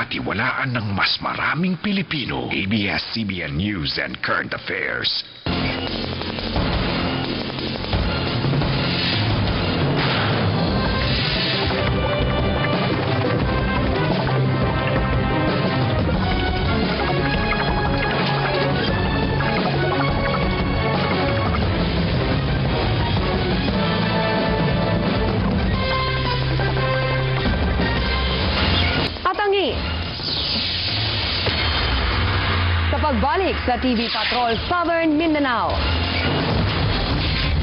pagkakatiwalaan ng mas maraming Pilipino. ABS-CBN News and Current Affairs. Sa pagbalik sa TV Patrol Southern Mindanao.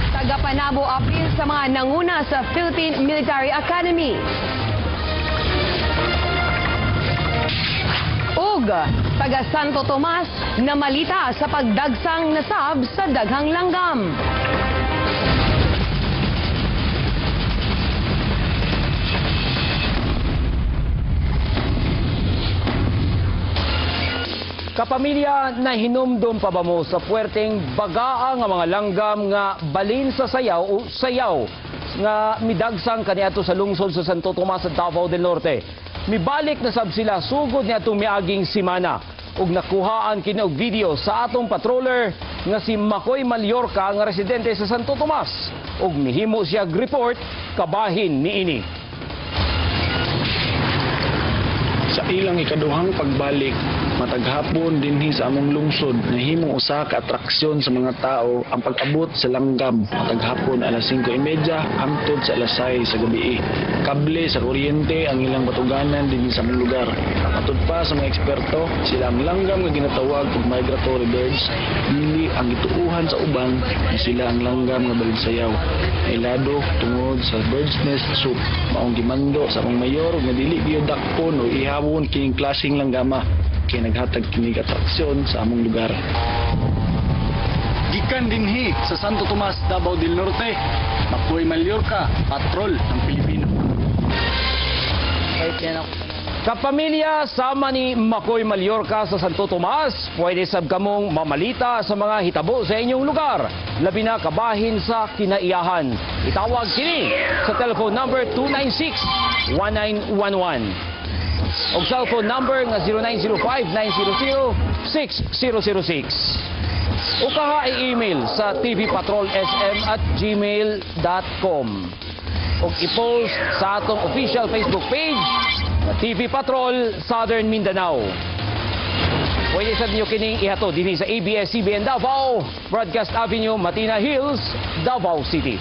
Tagapanabo apil sa mga nanguna sa Philippine Military Academy. Ug taga Santo Tomas na malita sa pagdagsang nasab sa daghang langgam. Kapamilya na hinumdum pa ba mo sa puwerteng bagaa nga mga langgam nga balin sa sayaw o sayaw nga midagsang kaniadto sa lungsod sa Santo Tomas sa Davao del Norte. Mibalik na sab sila sugod niadtong miaging simana ug nakuhaan kini og video sa atong patroller nga si Makoy Mallorca nga residente sa Santo Tomas ug mihimo siya report kabahin niini. Sa ilang ikaduhang pagbalik, mataghapon dinhi sa among lungsod, nahimong usa ka atraksyon sa mga tao ang pag-abot sa langgam mataghapon alas 5:30 hangtod sa alas 6 sa gabi. Kable sa kuryente ang ilang batuganan dinhi sa among lugar. Matod pa sa mga eksperto, sila ang langgam nga ginatawag og migratory birds, dili ang gituuhan sa uban na sila ang langgam nga baligsayaw. Nailado tungod sa bird's nest soup, maong gimando sa among mayor nga dili gyud dakpon o ihawon kining klaseng langgama. Kaya naghatag kini atraksyon sa among lugar. Gikan dinhi sa Santo Tomas, Davao del Norte, Makoy Mallorca, Patrol ng Pilipino. Kapamilya, sama ni Makoy Mallorca sa Santo Tomas, pwede sab kamong mamalita sa mga hitabo sa inyong lugar, labi na kabahin sa kinaiyahan. Itawag kini sa telephone number 296-1911. o cellphone number nga 0905-900-6006. O kaha i-email sa tvpatrolsm@gmail.com. O i-post sa atong official Facebook page na TV Patrol Southern Mindanao. Pwede sa inyo kining ihato din sa ABS-CBN Davao, Broadcast Avenue, Matina Hills, Davao City.